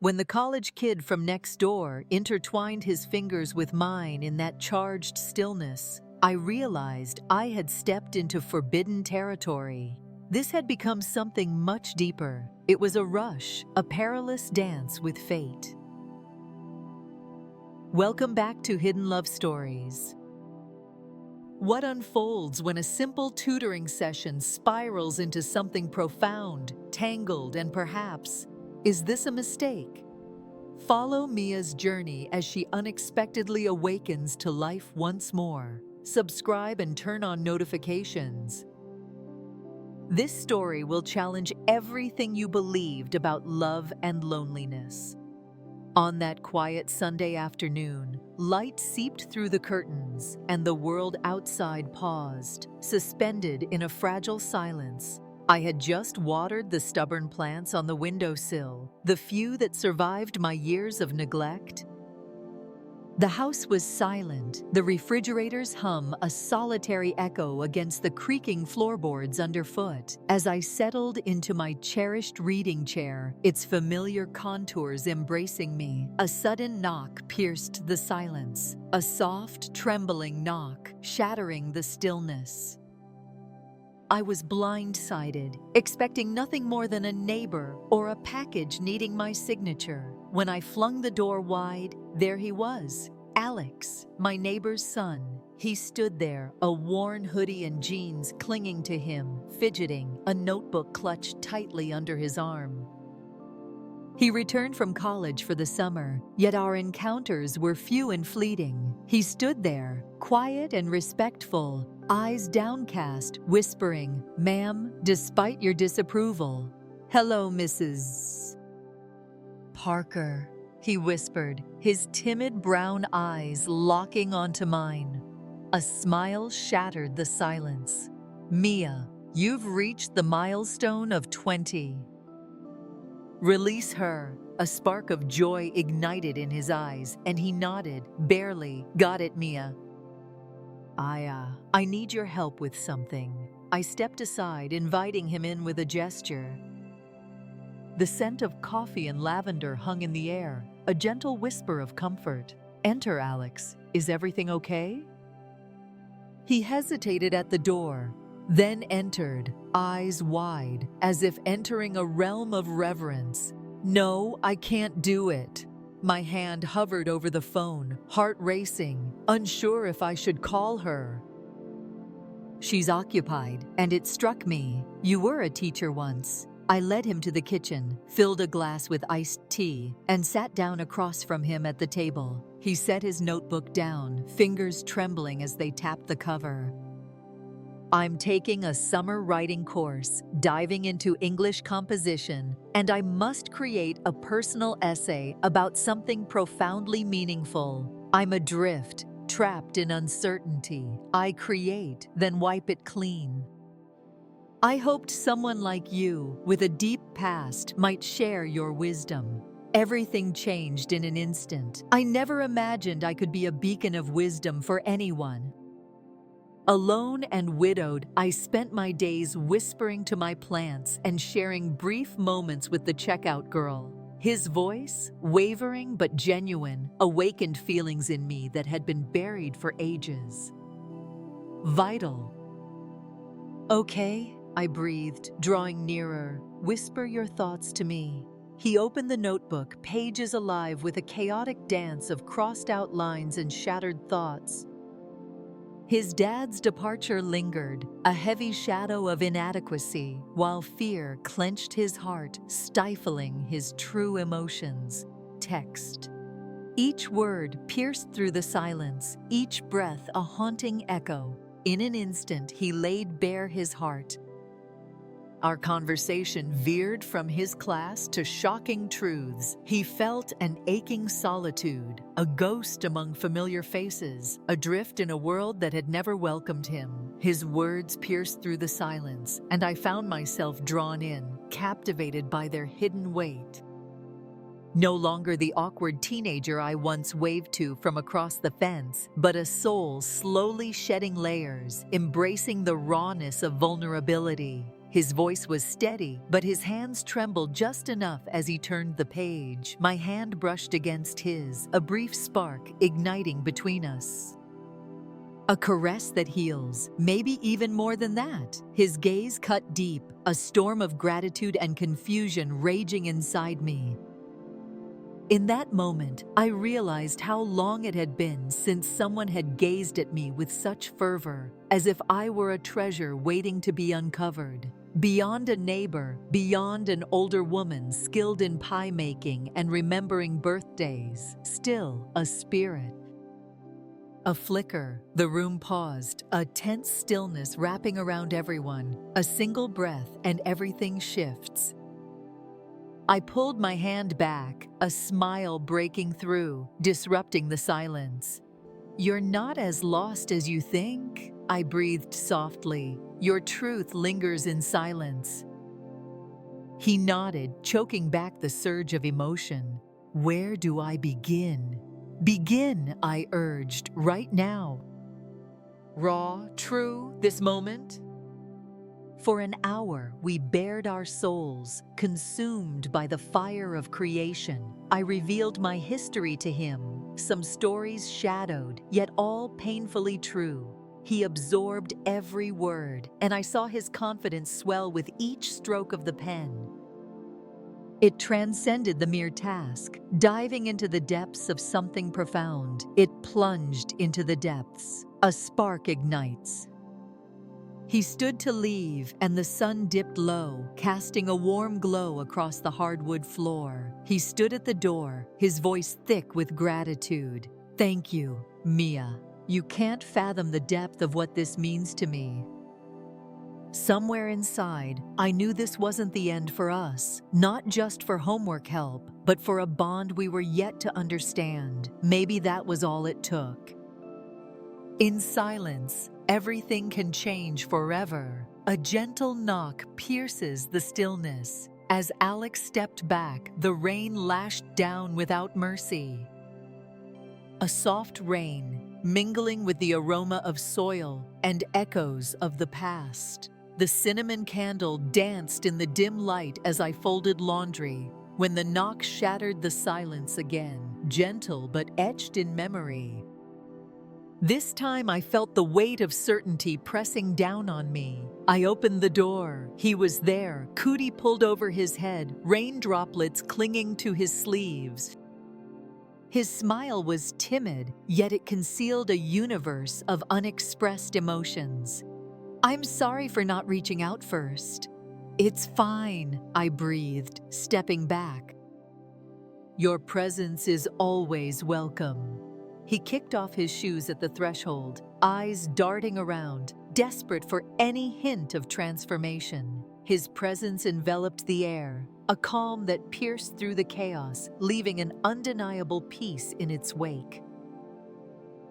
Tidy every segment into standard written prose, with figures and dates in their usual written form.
When the college kid from next door intertwined his fingers with mine in that charged stillness, I realized I had stepped into forbidden territory. This had become something much deeper. It was a rush, a perilous dance with fate. Welcome back to Hidden Love Stories. What unfolds when a simple tutoring session spirals into something profound, tangled, and perhaps, is this a mistake? Follow Mia's journey as she unexpectedly awakens to life once more. Subscribe and turn on notifications. This story will challenge everything you believed about love and loneliness. On that quiet Sunday afternoon, light seeped through the curtains, and the world outside paused, suspended in a fragile silence. I had just watered the stubborn plants on the windowsill, the few that survived my years of neglect. The house was silent, the refrigerator's hum a solitary echo against the creaking floorboards underfoot. As I settled into my cherished reading chair, its familiar contours embracing me, a sudden knock pierced the silence, a soft, trembling knock, shattering the stillness. I was blindsided, expecting nothing more than a neighbor or a package needing my signature. When I flung the door wide, there he was, Alex, my neighbor's son. He stood there, a worn hoodie and jeans clinging to him, fidgeting, a notebook clutched tightly under his arm. He returned from college for the summer, yet our encounters were few and fleeting. He stood there, quiet and respectful, eyes downcast, whispering, "Ma'am, despite your disapproval." "Hello, Mrs. Parker," he whispered, his timid brown eyes locking onto mine. A smile shattered the silence. "Mia, you've reached the milestone of 20. Release her." A spark of joy ignited in his eyes, and he nodded, barely. "Got it, Mia. I need your help with something." I stepped aside, inviting him in with a gesture. The scent of coffee and lavender hung in the air, a gentle whisper of comfort. "Enter, Alex. Is everything okay?" He hesitated at the door, then entered, eyes wide, as if entering a realm of reverence. "No, I can't do it." My hand hovered over the phone, heart racing, unsure if I should call her. "She's occupied," and it struck me. "You were a teacher once." I led him to the kitchen, filled a glass with iced tea, and sat down across from him at the table. He set his notebook down, fingers trembling as they tapped the cover. "I'm taking a summer writing course, diving into English composition, and I must create a personal essay about something profoundly meaningful. I'm adrift, trapped in uncertainty. I create, then wipe it clean. I hoped someone like you, with a deep past, might share your wisdom." Everything changed in an instant. I never imagined I could be a beacon of wisdom for anyone. Alone and widowed, I spent my days whispering to my plants and sharing brief moments with the checkout girl. His voice, wavering but genuine, awakened feelings in me that had been buried for ages. Vital. "Okay," I breathed, drawing nearer. "Whisper your thoughts to me." He opened the notebook, pages alive with a chaotic dance of crossed-out lines and shattered thoughts. His dad's departure lingered, a heavy shadow of inadequacy, while fear clenched his heart, stifling his true emotions. Text. Each word pierced through the silence, each breath a haunting echo. In an instant, he laid bare his heart. Our conversation veered from his class to shocking truths. He felt an aching solitude, a ghost among familiar faces, adrift in a world that had never welcomed him. His words pierced through the silence, and I found myself drawn in, captivated by their hidden weight. No longer the awkward teenager I once waved to from across the fence, but a soul slowly shedding layers, embracing the rawness of vulnerability. His voice was steady, but his hands trembled just enough as he turned the page. My hand brushed against his, a brief spark igniting between us. A caress that heals, maybe even more than that. His gaze cut deep, a storm of gratitude and confusion raging inside me. In that moment, I realized how long it had been since someone had gazed at me with such fervor, as if I were a treasure waiting to be uncovered. Beyond a neighbor, beyond an older woman skilled in pie making and remembering birthdays, still a spirit. A flicker, the room paused, a tense stillness wrapping around everyone, a single breath and everything shifts. I pulled my hand back, a smile breaking through, disrupting the silence. "You're not as lost as you think," I breathed softly. "Your truth lingers in silence." He nodded, choking back the surge of emotion. "Where do I begin?" "Begin," I urged, "right now." Raw, true, this moment? For an hour, we bared our souls, consumed by the fire of creation. I revealed my history to him, some stories shadowed, yet all painfully true. He absorbed every word, and I saw his confidence swell with each stroke of the pen. It transcended the mere task, diving into the depths of something profound. It plunged into the depths. A spark ignites. He stood to leave, and the sun dipped low, casting a warm glow across the hardwood floor. He stood at the door, his voice thick with gratitude. "Thank you, Mia. You can't fathom the depth of what this means to me." Somewhere inside, I knew this wasn't the end for us, not just for homework help, but for a bond we were yet to understand. Maybe that was all it took. In silence, everything can change forever. A gentle knock pierces the stillness. As Alex stepped back, the rain lashed down without mercy. A soft rain, mingling with the aroma of soil and echoes of the past. The cinnamon candle danced in the dim light as I folded laundry. When the knock shattered the silence again, gentle but etched in memory. This time I felt the weight of certainty pressing down on me. I opened the door. He was there, cootie pulled over his head, rain droplets clinging to his sleeves. His smile was timid, yet it concealed a universe of unexpressed emotions. "I'm sorry for not reaching out first." "It's fine," I breathed, stepping back. "Your presence is always welcome." He kicked off his shoes at the threshold, eyes darting around, desperate for any hint of transformation. His presence enveloped the air, a calm that pierced through the chaos, leaving an undeniable peace in its wake.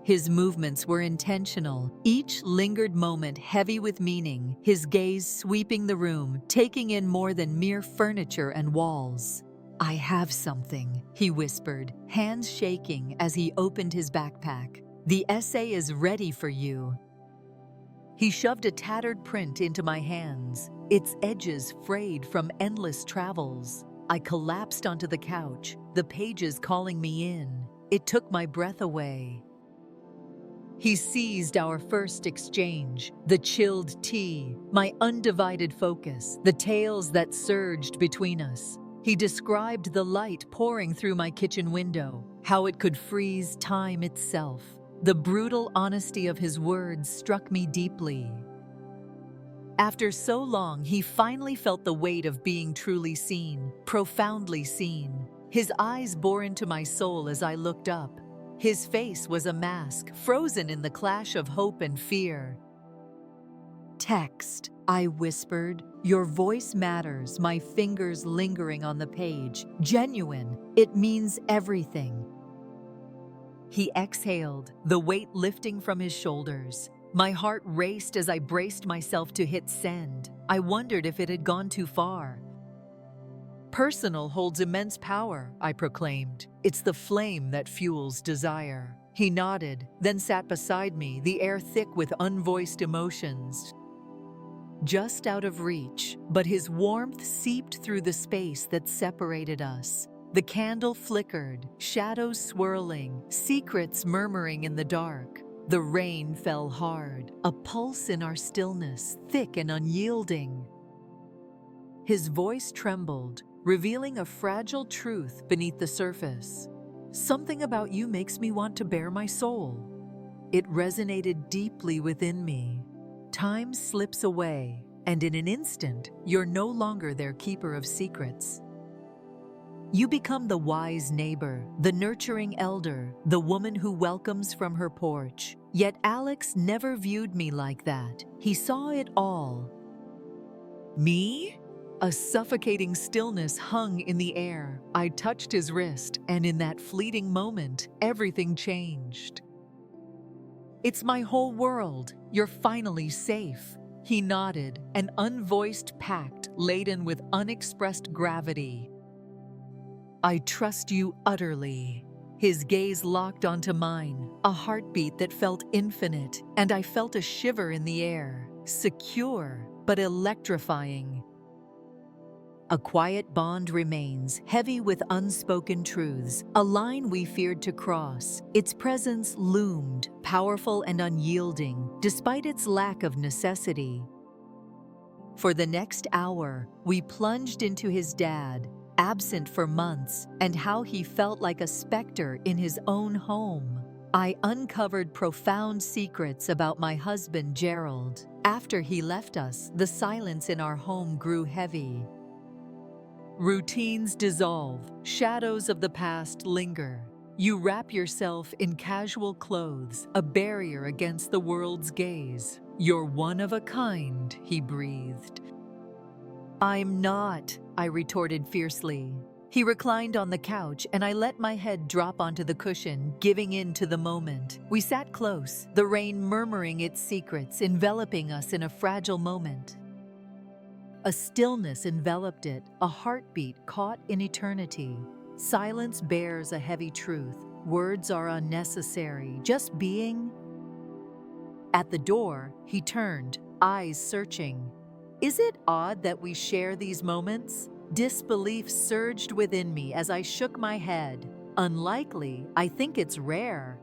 His movements were intentional, each lingered moment heavy with meaning, his gaze sweeping the room, taking in more than mere furniture and walls. "I have something," he whispered, hands shaking as he opened his backpack. "The essay is ready for you." He shoved a tattered print into my hands, its edges frayed from endless travels. I collapsed onto the couch, the pages calling me in. It took my breath away. He seized our first exchange, the chilled tea, my undivided focus, the tales that surged between us. He described the light pouring through my kitchen window, how it could freeze time itself. The brutal honesty of his words struck me deeply. After so long, he finally felt the weight of being truly seen, profoundly seen. His eyes bore into my soul as I looked up. His face was a mask, frozen in the clash of hope and fear. "Text," I whispered. "Your voice matters," my fingers lingering on the page. "Genuine. It means everything." He exhaled, the weight lifting from his shoulders. My heart raced as I braced myself to hit send. I wondered if it had gone too far. "Personal holds immense power," I proclaimed. "It's the flame that fuels desire." He nodded, then sat beside me, the air thick with unvoiced emotions. just out of reach, but his warmth seeped through the space that separated us. The candle flickered, shadows swirling, secrets murmuring in the dark. The rain fell hard, a pulse in our stillness, thick and unyielding. His voice trembled, revealing a fragile truth beneath the surface. "Something about you makes me want to bare my soul." It resonated deeply within me. Time slips away, and in an instant, you're no longer their keeper of secrets. You become the wise neighbor, the nurturing elder, the woman who welcomes from her porch. Yet Alex never viewed me like that. He saw it all. Me? A suffocating stillness hung in the air. I touched his wrist, and in that fleeting moment, everything changed. "It's my whole world. You're finally safe." He nodded, an unvoiced pact laden with unexpressed gravity. "I trust you utterly." His gaze locked onto mine, a heartbeat that felt infinite, and I felt a shiver in the air, secure but electrifying. A quiet bond remains, heavy with unspoken truths, a line we feared to cross. Its presence loomed, powerful and unyielding, despite its lack of necessity. For the next hour, we plunged into his dad, absent for months, and how he felt like a specter in his own home. I uncovered profound secrets about my husband, Gerald. After he left us, the silence in our home grew heavy. Routines dissolve, shadows of the past linger. You wrap yourself in casual clothes, a barrier against the world's gaze. "You're one of a kind," he breathed. "I'm not," I retorted fiercely. He reclined on the couch, and I let my head drop onto the cushion, giving in to the moment. We sat close, the rain murmuring its secrets, enveloping us in a fragile moment. A stillness enveloped it, a heartbeat caught in eternity. Silence bears a heavy truth. Words are unnecessary, just being. At the door, he turned, eyes searching. "Is it odd that we share these moments?" Disbelief surged within me as I shook my head. "Unlikely, I think it's rare."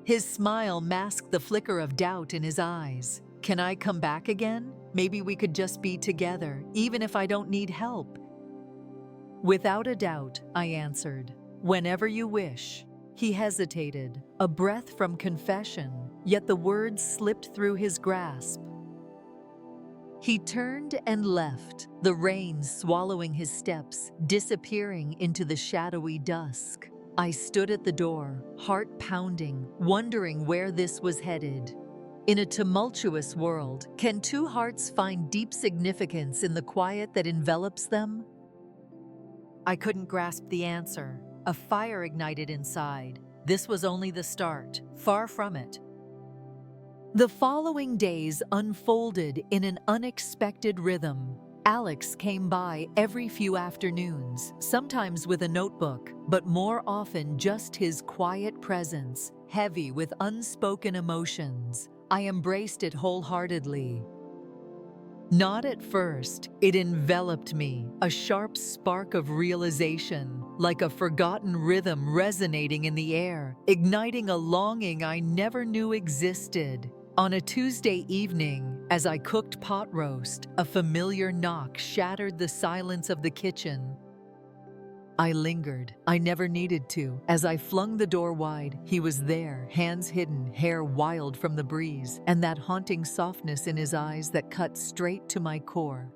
His smile masked the flicker of doubt in his eyes. "Can I come back again? Maybe we could just be together, even if I don't need help." "Without a doubt," I answered. "Whenever you wish." He hesitated, a breath from confession, yet the words slipped through his grasp. He turned and left, the rain swallowing his steps, disappearing into the shadowy dusk. I stood at the door, heart pounding, wondering where this was headed. In a tumultuous world, can two hearts find deep significance in the quiet that envelops them? I couldn't grasp the answer. A fire ignited inside. This was only the start, far from it. The following days unfolded in an unexpected rhythm. Alex came by every few afternoons, sometimes with a notebook, but more often just his quiet presence, heavy with unspoken emotions. I embraced it wholeheartedly. Not at first, it enveloped me, a sharp spark of realization, like a forgotten rhythm resonating in the air, igniting a longing I never knew existed. On a Tuesday evening, as I cooked pot roast, a familiar knock shattered the silence of the kitchen. I lingered. I never needed to. As I flung the door wide, he was there, hands hidden, hair wild from the breeze, and that haunting softness in his eyes that cut straight to my core.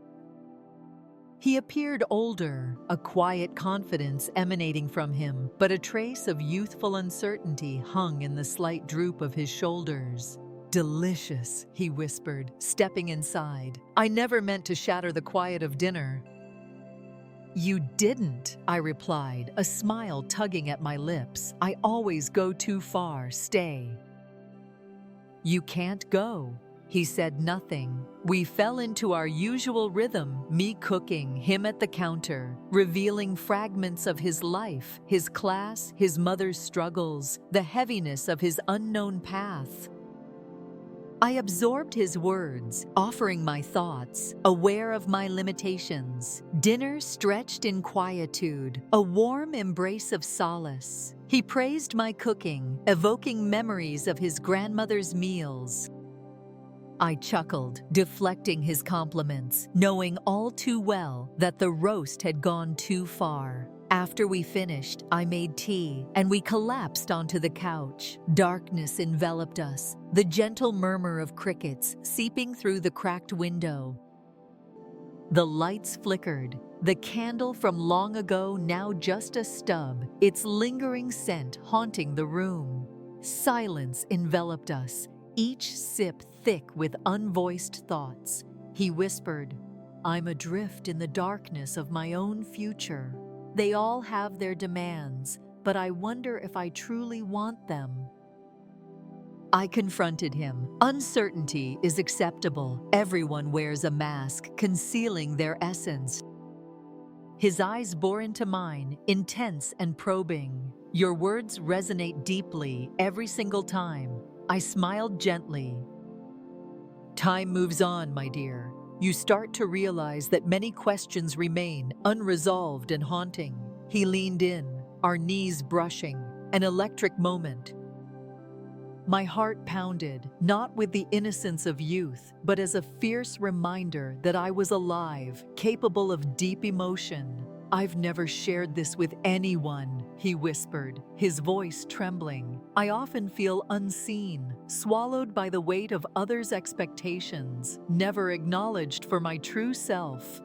He appeared older, a quiet confidence emanating from him, but a trace of youthful uncertainty hung in the slight droop of his shoulders. "Delicious," he whispered, stepping inside. "I never meant to shatter the quiet of dinner." "You didn't," I replied, a smile tugging at my lips. "I always go too far. Stay." "You can't go." He said nothing. We fell into our usual rhythm, me cooking, him at the counter, revealing fragments of his life, his class, his mother's struggles, the heaviness of his unknown path. I absorbed his words, offering my thoughts, aware of my limitations. Dinner stretched in quietude, a warm embrace of solace. He praised my cooking, evoking memories of his grandmother's meals. I chuckled, deflecting his compliments, knowing all too well that the roast had gone too far. After we finished, I made tea, and we collapsed onto the couch. Darkness enveloped us, the gentle murmur of crickets seeping through the cracked window. The lights flickered, the candle from long ago now just a stub, its lingering scent haunting the room. Silence enveloped us, each sip thick with unvoiced thoughts. He whispered, "I'm adrift in the darkness of my own future. They all have their demands, but I wonder if I truly want them." I confronted him. Uncertainty is acceptable. Everyone wears a mask, concealing their essence. His eyes bore into mine, intense and probing. "Your words resonate deeply every single time." I smiled gently. "Time moves on, my dear. You start to realize that many questions remain unresolved and haunting." He leaned in, our knees brushing, an electric moment. My heart pounded, not with the innocence of youth, but as a fierce reminder that I was alive, capable of deep emotion. "I've never shared this with anyone," he whispered, his voice trembling. "I often feel unseen, swallowed by the weight of others' expectations, never acknowledged for my true self."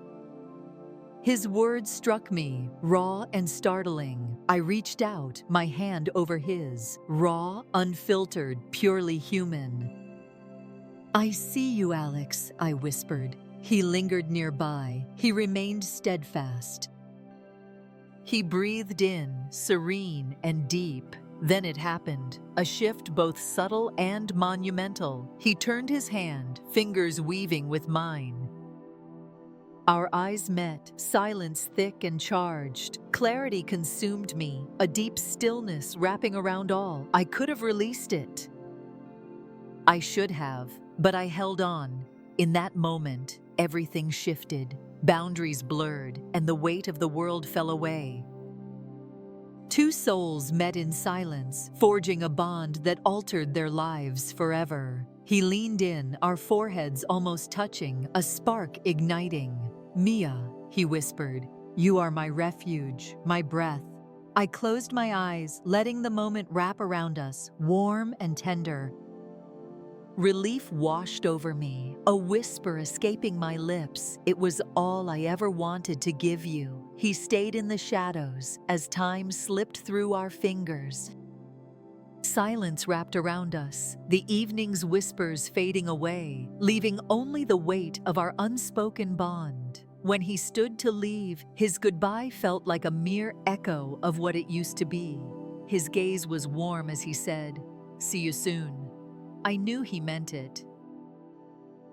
His words struck me, raw and startling. I reached out, my hand over his, raw, unfiltered, purely human. "I see you, Alex," I whispered. He lingered nearby. He remained steadfast. He breathed in, serene and deep. Then it happened, a shift both subtle and monumental. He turned his hand, fingers weaving with mine. Our eyes met, silence thick and charged. Clarity consumed me, a deep stillness wrapping around all. I could have released it. I should have, but I held on. In that moment, everything shifted. Boundaries blurred, and the weight of the world fell away. Two souls met in silence, forging a bond that altered their lives forever. He leaned in, our foreheads almost touching, a spark igniting. "Mia," he whispered, "you are my refuge, my breath." I closed my eyes, letting the moment wrap around us, warm and tender. Relief washed over me, a whisper escaping my lips. "It was all I ever wanted to give you." He stayed in the shadows as time slipped through our fingers. Silence wrapped around us, the evening's whispers fading away, leaving only the weight of our unspoken bond. When he stood to leave, his goodbye felt like a mere echo of what it used to be. His gaze was warm as he said, "See you soon." I knew he meant it.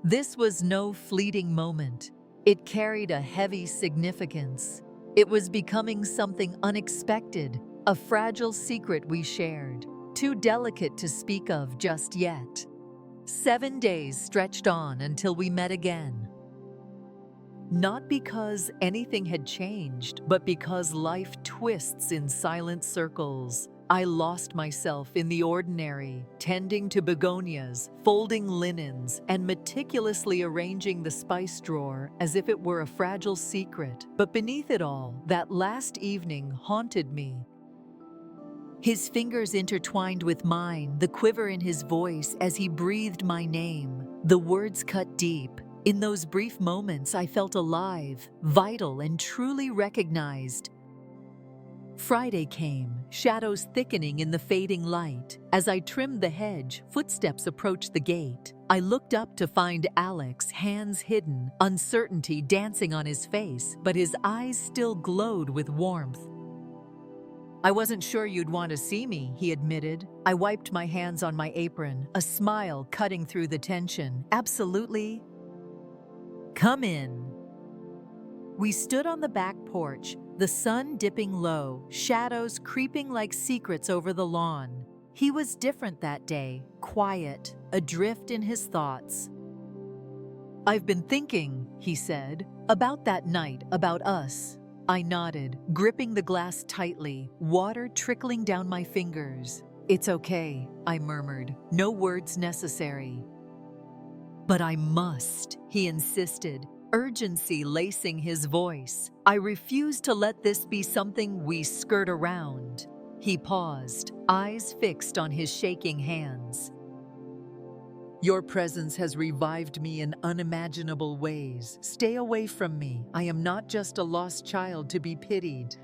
This was no fleeting moment. It carried a heavy significance. It was becoming something unexpected, a fragile secret we shared, too delicate to speak of just yet. 7 days stretched on until we met again. Not because anything had changed, but because life twists in silent circles. I lost myself in the ordinary, tending to begonias, folding linens, and meticulously arranging the spice drawer as if it were a fragile secret. But beneath it all, that last evening haunted me. His fingers intertwined with mine, the quiver in his voice as he breathed my name. The words cut deep. In those brief moments, I felt alive, vital, and truly recognized. Friday came, shadows thickening in the fading light. As I trimmed the hedge, footsteps approached the gate. I looked up to find Alex, hands hidden, uncertainty dancing on his face, but his eyes still glowed with warmth. "I wasn't sure you'd want to see me," he admitted. I wiped my hands on my apron, a smile cutting through the tension. "Absolutely. Come in." We stood on the back porch, the sun dipping low, shadows creeping like secrets over the lawn. He was different that day, quiet, adrift in his thoughts. "I've been thinking," he said, "about that night, about us." I nodded, gripping the glass tightly, water trickling down my fingers. "It's okay," I murmured, "no words necessary." "But I must," he insisted, urgency lacing his voice. "I refuse to let this be something we skirt around." He paused, eyes fixed on his shaking hands. "Your presence has revived me in unimaginable ways. Stay away from me. I am not just a lost child to be pitied."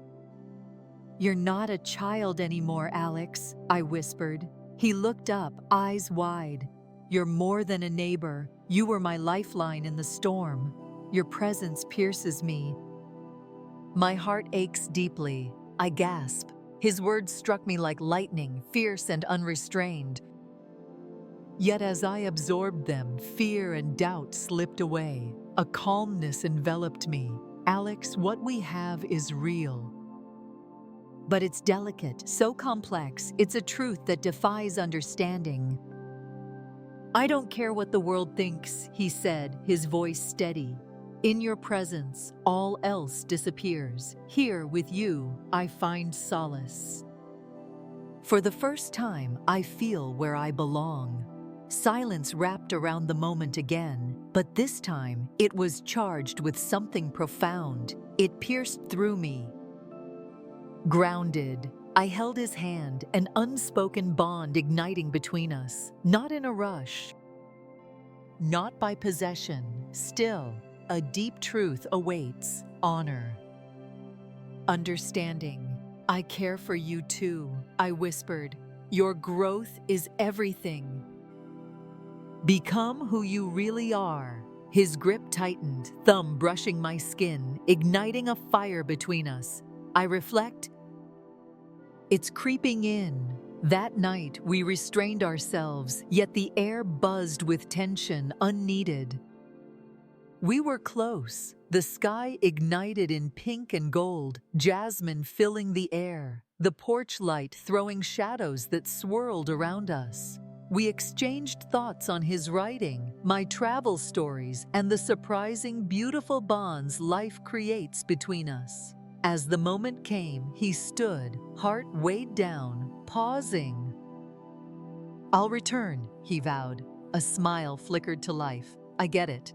"You're not a child anymore, Alex," I whispered. He looked up, eyes wide. "You're more than a neighbor. You were my lifeline in the storm. Your presence pierces me." My heart aches deeply. I gasp. His words struck me like lightning, fierce and unrestrained. Yet as I absorbed them, fear and doubt slipped away. A calmness enveloped me. "Alex, what we have is real. But it's delicate, so complex. It's a truth that defies understanding." "I don't care what the world thinks," he said, his voice steady. "In your presence, all else disappears. Here with you, I find solace." For the first time, I feel where I belong. Silence wrapped around the moment again, but this time it was charged with something profound. It pierced through me. Grounded, I held his hand, an unspoken bond igniting between us, not in a rush, not by possession. Still, a deep truth awaits: honor. Understanding. "I care for you too," I whispered. "Your growth is everything. Become who you really are." His grip tightened, thumb brushing my skin, igniting a fire between us. I reflect, it's creeping in. That night, we restrained ourselves, yet the air buzzed with tension, unneeded. We were close. The sky ignited in pink and gold, jasmine filling the air, the porch light throwing shadows that swirled around us. We exchanged thoughts on his writing, my travel stories, and the surprising, beautiful bonds life creates between us. As the moment came, he stood, heart weighed down, pausing. "I'll return," he vowed. A smile flickered to life. "I get it."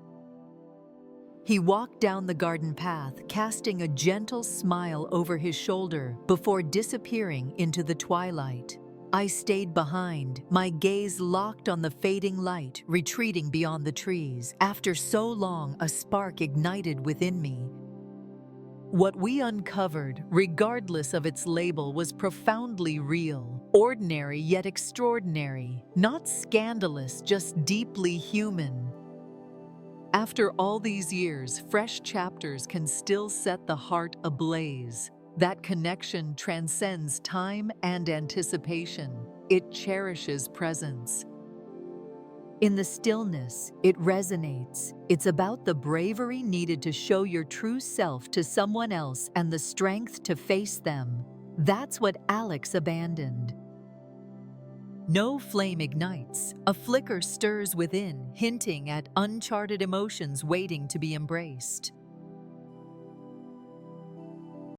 He walked down the garden path, casting a gentle smile over his shoulder before disappearing into the twilight. I stayed behind, my gaze locked on the fading light, retreating beyond the trees. After so long, a spark ignited within me. What we uncovered, regardless of its label, was profoundly real, ordinary yet extraordinary, not scandalous, just deeply human. After all these years, fresh chapters can still set the heart ablaze. That connection transcends time and anticipation. It cherishes presence. In the stillness, it resonates. It's about the bravery needed to show your true self to someone else and the strength to face them. That's what Alex abandoned. No flame ignites. A flicker stirs within, hinting at uncharted emotions waiting to be embraced.